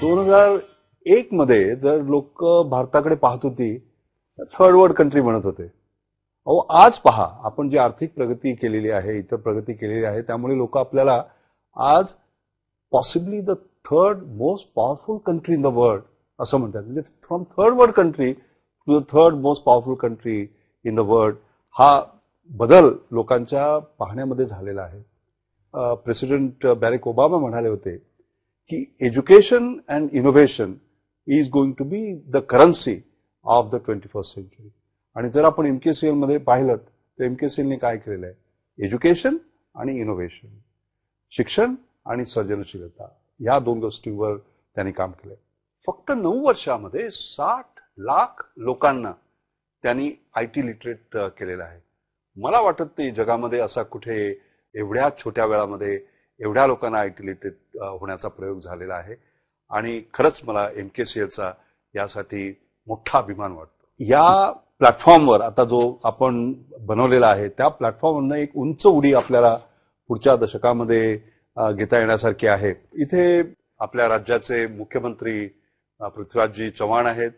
2001 मध्ये जर लोक भारताकडे पाहत होती थर्ड वर्ल्ड कंट्री म्हणत होते. अहो आज पहा आपण जी आर्थिक प्रगती केलेली आहे, इतर प्रगती केलेली आहे, त्यामुळे लोक आपल्याला आज possibly the third most powerful country in the world असं म्हणतात. म्हणजे from third world country to the third most powerful country in the world हा बदल लोकांच्या पाहण्यामध्ये झालेला आहे. प्रेसिडेंट बॅरेक ओबामा म्हणाले होते की education and innovation is going to be the currency of the 21st century. आणि जर आपण एमकेसीएल मध्ये पाहिलं तर एमकेसीएलने काय केलेलं आहे, एज्युकेशन आणि इनोव्हेशन, शिक्षण आणि सर्जनशीलता या दोन गोष्टींवर त्यांनी काम केलंय. फक्त 9 वर्षामध्ये 60 लाख लोकांना त्यांनी आयटी लिटरेट केलेलं आहे. मला वाटत नाही जगामध्ये असा कुठे एवढ्या छोट्या वेळामध्ये एवढ्या लोकांना आयटी लिटरेट होण्याचा प्रयोग झालेला आहे. आणि खरंच मला एमकेसीएलचा यासाठी मोठा अभिमान वाटतो. या प्लॅटफॉर्मवर आता जो आपण बनवलेला आहे त्या प्लॅटफॉर्मवरनं एक उंच उडी आपल्याला पुढच्या दशकामध्ये घेता येण्यासारखी आहे. इथे आपल्या राज्याचे मुख्यमंत्री पृथ्वीराजजी चव्हाण आहेत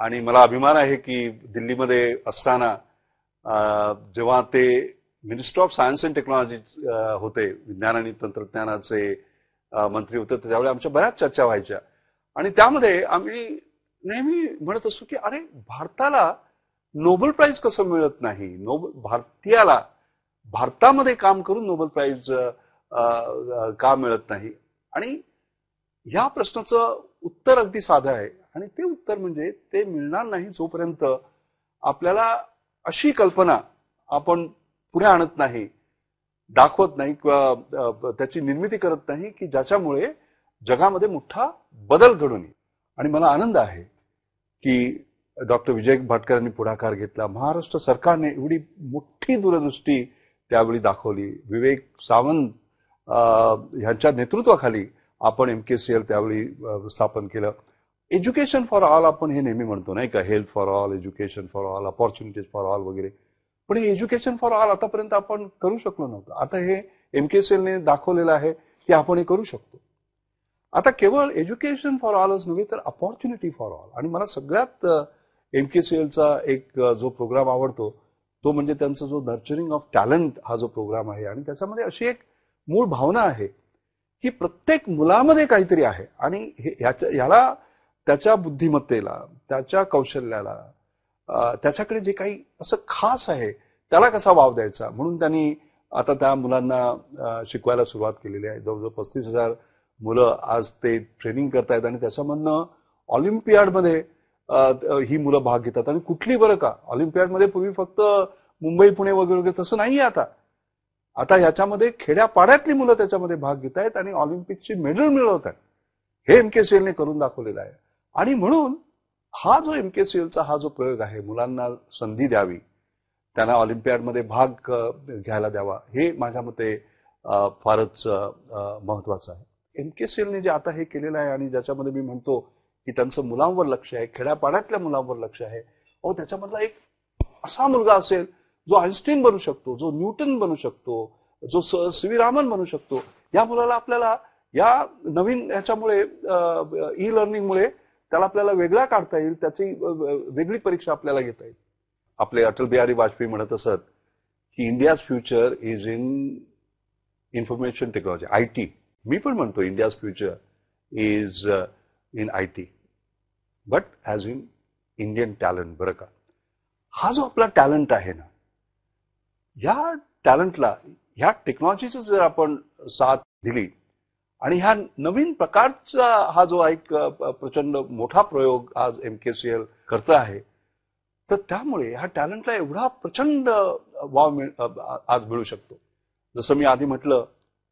आणि मला अभिमान आहे की दिल्लीमध्ये असताना जेव्हा ते minister of science and technology होते, विज्ञान आणि तंत्रज्ञानाचे मंत्री होते, त्यावेळी आमच्या बऱ्याच चर्चा व्हायच्या आणि त्यामध्ये आम्ही नेहमी म्हणत असतो की अरे भारताला नोबेल प्राइज कसं मिळत नाही, भारतीयाला भारतामध्ये काम करून नोबेल प्राइज का मिळत नाही. आणि या प्रश्नाचं उत्तर अगदी साधं आहे आणि ते उत्तर म्हणजे ते मिळणार नाही जोपर्यंत आपल्याला अशी कल्पना आपण पुढे आणत नाही, दाखवत नाही किंवा त्याची निर्मिती करत नाही की ज्याच्यामुळे जगामध्ये मोठा बदल घडून येईल. आणि मला आनंद आहे की डॉक्टर विजय भाटकर यांनी पुढाकार घेतला. महाराष्ट्र सरकारने एवढी मोठी दूरदृष्टी त्यावेळी दाखवली. विवेक सावंत यांच्या नेतृत्वाखाली आपण एमकेसीएल त्यावेळी स्थापन केलं. एज्युकेशन फॉर ऑल आपण हे नेहमी म्हणतो नाही का, health for all, education for all, opportunities for all वगैरे. पण हे एज्युकेशन फॉर ऑल आतापर्यंत आपण करू शकलो नव्हतं. आता हे एमकेसीएलने दाखवलेलं आहे की आपण हे करू शकतो. आता केवळ एज्युकेशन फॉर ऑलच नव्हे तर अपॉर्च्युनिटी फॉर ऑल. आणि मला सगळ्यात एमकेसीएलचा एक जो प्रोग्राम आवडतो तो म्हणजे त्यांचा जो नर्चरिंग ऑफ टॅलेंट हा जो प्रोग्राम आहे. आणि त्याच्यामध्ये अशी एक मूळ भावना आहे की प्रत्येक मुलामध्ये काहीतरी आहे आणि याला त्याच्या बुद्धिमत्तेला, त्याच्या कौशल्याला, त्याच्याकडे जे काही असं खास आहे त्याला कसा वाव द्यायचा. म्हणून त्यांनी आता त्या मुलांना शिकवायला सुरुवात केलेली आहे. जवळजवळ 35,000 मुलं आज ते ट्रेनिंग करतायत आणि त्याच्यामधनं ऑलिम्पियाडमध्ये ही मुलं भाग घेतात. आणि कुठली बरं का, ऑलिम्पियाडमध्ये पूर्वी फक्त मुंबई पुणे वगैरे वगैरे तसं नाहीये. आता याच्यामध्ये खेड्यापाड्यातली मुलं त्याच्यामध्ये भाग घेत आहेत आणि ऑलिम्पिकची मेडल मिळवत आहेत. हे एमकेसीएलने करून दाखवलेलं आहे. आणि म्हणून हा जो एमकेसीएलचा हा जो प्रयोग आहे, मुलांना संधी द्यावी, त्यांना ऑलिम्पियाडमध्ये भाग घ्यायला द्यावा, हे माझ्या मते फारच महत्वाचं आहे. एमकेसीएलने जे आता हे केलेलं आहे आणि ज्याच्यामध्ये मी म्हणतो की त्यांचं मुलांवर लक्ष आहे, खेड्यापाड्यातल्या मुलांवर लक्ष आहे. अहो त्याच्यामधला एक असा मुलगा असेल जो आईन्स्टाईन बनू शकतो, जो न्यूटन बनू शकतो, जो सी.व्ही. रामन बनू शकतो. या मुलाला आपल्याला या नवीन ह्याच्यामुळे ई लर्निंगमुळे त्याला आपल्याला वेगळा काढता येईल, त्याची वेगळी परीक्षा आपल्याला घेता येईल. आपले अटल बिहारी वाजपेयी म्हणत असत की India's future is in information technology, IT. मी पण म्हणतो India's future is in IT but as in Indian talent. बरं का, हा जो आपला टॅलेंट आहे ना, या टॅलेंटला ह्या टेक्नॉलॉजीचं जर आपण साथ दिली आणि ह्या नवीन प्रकारचा हा जो एक प्रचंड मोठा प्रयोग आज एमकेसीएल करत आहे, तर त्यामुळे ह्या टॅलेंटला एवढा प्रचंड वाव आज मिळू शकतो. जसं मी आधी म्हटलं,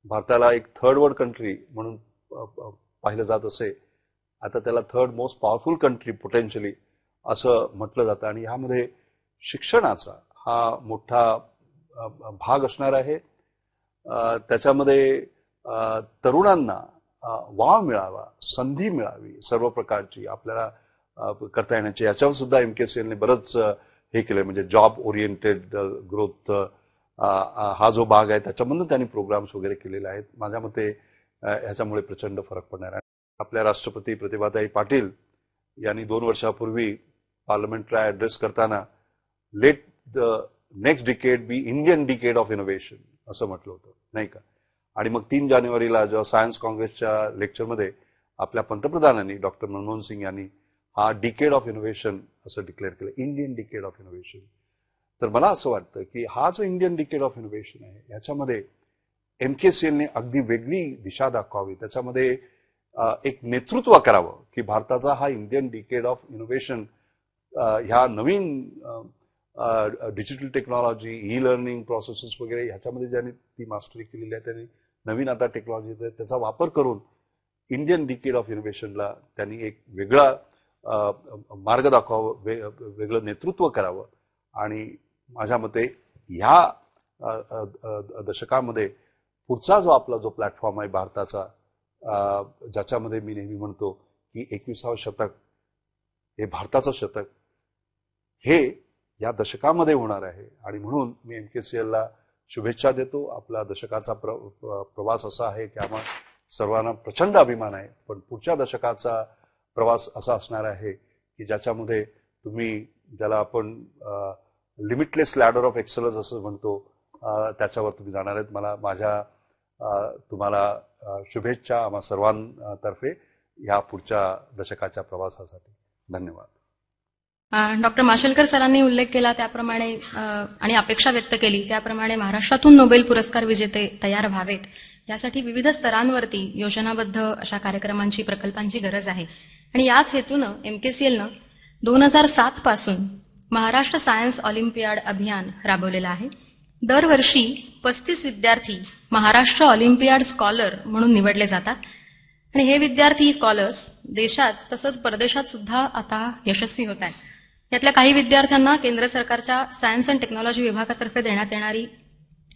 भारताला एक थर्ड वर्ल्ड कंट्री म्हणून पाहिलं जात असे, आता त्याला third most powerful country potentially असं म्हटलं जातं. आणि ह्यामध्ये शिक्षणाचा हा मोठा भाग असणार आहे. त्याच्यामध्ये तरुणांना वाव मिळावा, संधी मिळावी सर्व प्रकारची आपल्याला करता येण्याची, याच्यावर सुद्धा एमकेसीएलने बरंच हे केलंय. म्हणजे जॉब ओरिएंटेड ग्रोथ हा जो भाग आहे त्याच्यामधून त्यांनी प्रोग्राम्स वगैरे केलेले आहेत. माझ्या मते ह्याच्यामुळे प्रचंड फरक पडणार आहे. आपल्या राष्ट्रपती प्रतिभाताई पाटील यांनी 2 वर्षापूर्वी पार्लमेंटला ऍड्रेस करताना let the next decade be Indian decade of innovation असं म्हटलं होतं, नाही का? आणि मग 3 जानेवारीला जेव्हा सायन्स काँग्रेसच्या लेक्चरमध्ये आपल्या पंतप्रधानांनी डॉक्टर मनमोहन सिंग यांनी हा डिकेड ऑफ इनोव्हेशन असं डिक्लेअर केलं, इंडियन डिकेड ऑफ इनोव्हेशन. तर मला असं वाटतं की हा जो इंडियन डिकेड ऑफ इनोव्हेशन आहे याच्यामध्ये MKCLने अगदी वेगळी दिशा दाखवावी, त्याच्यामध्ये एक नेतृत्व करावं की भारताचा हा इंडियन डिकेड ऑफ इनोव्हेशन ह्या नवीन digital technology, e learning processes वगैरे ह्याच्यामध्ये ज्यांनी ती मास्टरी केलेली आहे त्यांनी नवीन आता टेक्नॉलॉजी त्याचा वापर करून इंडियन डिकेड ऑफ इनोव्हेशनला त्यांनी एक वेगळा मार्ग दाखवावं, वेगळं नेतृत्व करावं. आणि माझ्या मते ह्या दशकामध्ये पुढचा जो आपला जो प्लॅटफॉर्म आहे भारताचा, ज्याच्यामध्ये मी नेहमी म्हणतो की 21वावं शतक हे भारताचं शतक हे या दशकामध्ये होणार आहे. आणि म्हणून मी MKCLला शुभेच्छा देतो. आपला दशकाचा प्रवास असा आहे की आम्हा सर्वांना प्रचंड अभिमान आहे, पण पुढच्या दशकाचा प्रवास असा असणार आहे की ज्याच्यामध्ये तुम्ही ज्याला आपण लिमिटलेस लॅडर ऑफ एक्सलन्स असं म्हणतो त्याच्यावर तुम्ही जाणार आहेत. मला माझ्या तुम्हाला शुभेच्छा आम्हा सर्वांतर्फे या पुढच्या दशकाच्या प्रवासासाठी. धन्यवाद. डॉक्टर माशेलकर सरांनी उल्लेख केला त्याप्रमाणे आणि अपेक्षा व्यक्त केली त्याप्रमाणे महाराष्ट्रातून नोबेल पुरस्कार विजेते तयार व्हावेत यासाठी विविध स्तरांवरती योजनाबद्ध अशा कार्यक्रमांची, प्रकल्पांची गरज आहे. आणि याच हेतूनं MKCLनं 2007 पासून महाराष्ट्र सायन्स ऑलिम्पियाड अभियान राबवलेलं आहे. दरवर्षी 35 विद्यार्थी महाराष्ट्र ऑलिम्पियाड स्कॉलर म्हणून निवडले जातात आणि हे विद्यार्थी स्कॉलर्स देशात तसंच परदेशात सुद्धा आता यशस्वी होत आहेत. यातल्या काही विद्यार्थ्यांना केंद्र सरकारच्या सायन्स अँड टेक्नॉलॉजी विभागातर्फे देण्यात येणारी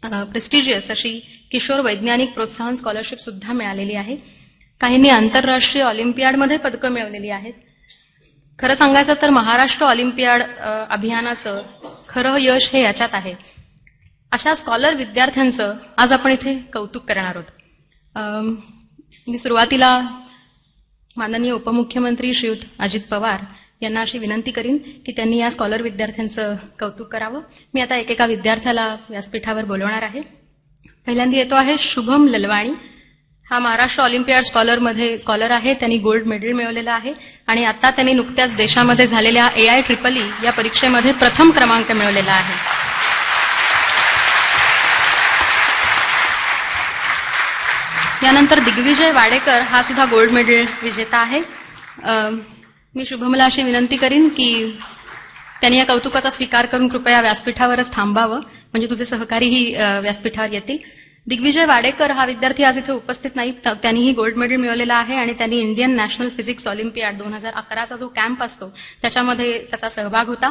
प्रेस्टिजियस अशी किशोर वैज्ञानिक प्रोत्साहन स्कॉलरशिप सुद्धा मिळालेली आहे. काहींनी आंतरराष्ट्रीय ऑलिम्पियाडमध्ये पदकं मिळवलेली आहेत. खरं सांगायचं तर महाराष्ट्र ऑलिम्पियाड अभियानाचं खरं यश हे याच्यात आहे. अशा स्कॉलर विद्यार्थ्यांचं आज आपण इथे कौतुक करणार आहोत. मी सुरुवातीला माननीय उपमुख्यमंत्री श्रीयुत अजित पवार यांना अशी विनंती करीन की त्यांनी या स्कॉलर विद्यार्थ्यांचं कौतुक करावं. मी आता एकेका विद्यार्थ्याला व्यासपीठावर बोलवणार आहे. पहिल्यांदा येतो आहे शुभम ललवाणी. हा महाराष्ट्र ऑलिम्पियाड स्कॉलर आहे. त्यांनी गोल्ड मेडल मिळवलेलं आहे आणि आता त्यांनी नुकत्याच देशामध्ये झालेल्या AIEEE या परीक्षेमध्ये प्रथम क्रमांक मिळवलेला आहे. यानंतर दिग्विजय वाडेकर हा सुद्धा गोल्ड मेडल विजेता आहे. मी शुभमला अशी विनंती करीन की त्यांनी या कौतुकाचा स्वीकार करून कृपया व्यासपीठावरच थांबावं, म्हणजे तुझे सहकारीही व्यासपीठावर येतील. दिग्विजय वाडेकर हा विद्यार्थी आज इथे उपस्थित नाही. त्यांनीही गोल्ड मेडल मिळवलेला आहे आणि त्यांनी इंडियन नॅशनल फिजिक्स ऑलिम्पियाड 2011चा जो कॅम्प असतो त्याच्यामध्ये त्याचा सहभाग होता.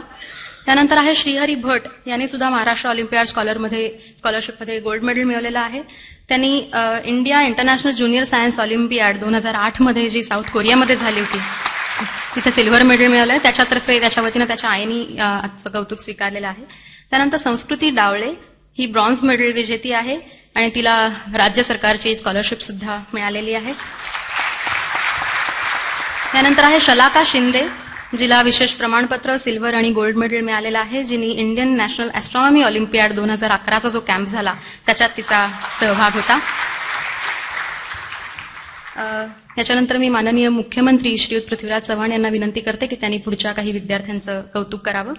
त्यानंतर आहे श्रीहरी भट. यांनी सुद्धा महाराष्ट्र ऑलिम्पियाड स्कॉलरशिपमध्ये गोल्ड मेडल मिळवलेलं आहे. त्यांनी India international junior science Olympiad 2008 मध्ये जी साऊथ कोरियामध्ये झाली होती तिथे सिल्व्हर मेडल मिळवलंय. त्याच्या वतीनं त्याच्या आईनी आजचं कौतुक स्वीकारलेलं आहे. त्यानंतर संस्कृती डावळे ही ब्रॉन्झ मेडल विजेती आहे आणि तिला राज्य सरकारची स्कॉलरशिप सुद्धा मिळालेली आहे. त्यानंतर आहे शलाका शिंदे, जिला विशेष प्रमाणपत्र, सिल्व्हर आणि गोल्ड मेडल मिळालेलं आहे, जिने इंडियन नॅशनल ॲस्ट्रॉनॉमी ऑलिम्पियाड 2011चा जो कॅम्प झाला त्याच्यात तिचा सहभाग होता. याच्यानंतर मी माननीय मुख्यमंत्री श्रीयुत पृथ्वीराज चव्हाण यांना विनंती करते की त्यांनी पुढच्या काही विद्यार्थ्यांचं कौतुक करावं.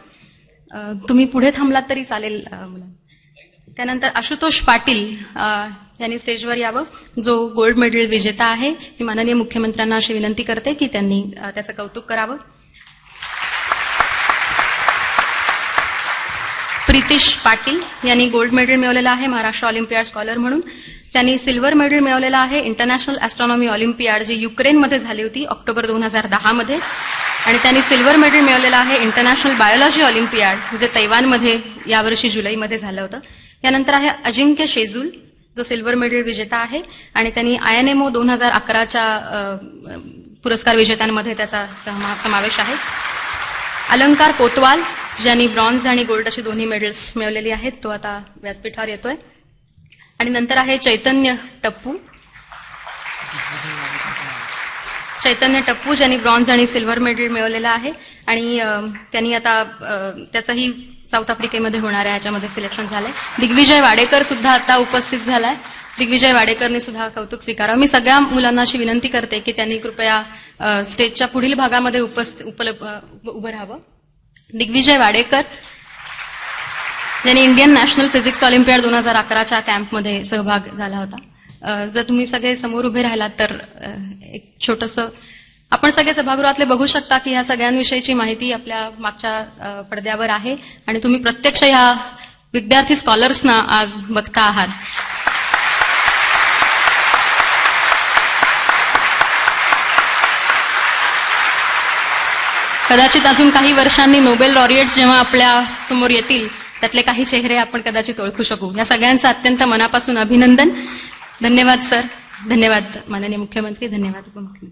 तुम्ही पुढे थांबलात तरी चालेल. त्यानंतर आशुतोष पाटील यांनी स्टेजवर यावं, जो गोल्ड मेडल विजेता आहे. मी माननीय मुख्यमंत्र्यांना अशी विनंती करते की त्यांनी त्याचं कौतुक करावं. प्रितिश पाटील यांनी गोल्ड मेडल मिळवलेलं आहे महाराष्ट्र ऑलिम्पियाड स्कॉलर म्हणून. त्यांनी सिल्व्हर मेडल मिळवलेलं आहे इंटरनॅशनल ॲस्ट्रॉनॉमी ऑलिम्पियाड जी युक्रेनमध्ये झाली होती ऑक्टोबर 2010 मध्ये, आणि त्यांनी सिल्व्हर मेडल मिळवलेलं आहे इंटरनॅशनल बायोलॉजी ऑलिम्पियाड जे तैवानमध्ये यावर्षी जुलैमध्ये झालं होतं. यानंतर आहे अजिंक्य शेजूल, जो सिल्व्हर मेडल विजेता आहे आणि त्यांनी INMO 2011च्या पुरस्कार विजेत्यांमध्ये त्याचा समावेश आहे. अलंकार कोतवाल, ज्यांनी ब्रॉन्झ आणि गोल्ड अशी दोन्ही मेडल्स मिळवलेली आहेत, तो आता व्यासपीठावर येतोय. आणि नंतर आहे चैतन्य टप्पू. चैतन्य टप्पू ज्यांनी ब्रॉन्झ आणि सिल्वर मेडल मिळवलेलं आहे आणि त्यांनी आता त्याचंही साऊथ आफ्रिकेमध्ये होणाऱ्या याच्यामध्ये सिलेक्शन झालंय. दिग्विजय वाडेकर सुद्धा आता उपस्थित झालाय. दिग्विजय वाडेकरने सुद्धा कौतुक स्वीकारावं. मी सगळ्या मुलांना अशी विनंती करते की त्यांनी कृपया स्टेजच्या पुढील भागामध्ये उभं राहावं. दिग्विजय वाडेकर ज्यांनी इंडियन नॅशनल फिजिक्स ऑलिम्पियाड 2011च्या कॅम्पमध्ये सहभाग झाला होता. जर तुम्ही सगळे समोर उभे राहिलात तर एक छोटंसं आपण सगळे सभागृहातले बघू शकता की ह्या सगळ्यांविषयीची माहिती आपल्या मागच्या पडद्यावर आहे आणि तुम्ही प्रत्यक्ष ह्या विद्यार्थी स्कॉलर्सना आज बघता आहात. कदाचित अजून काही वर्षांनी नोबेल लॉरिएट्स जेव्हा आपल्या समोर येतील त्यातले काही चेहरे आपण कदाचित ओळखू शकू. या सगळ्यांचं अत्यंत मनापासून अभिनंदन. धन्यवाद सर. धन्यवाद माननीय मुख्यमंत्री. धन्यवाद उपमुख्यमंत्री.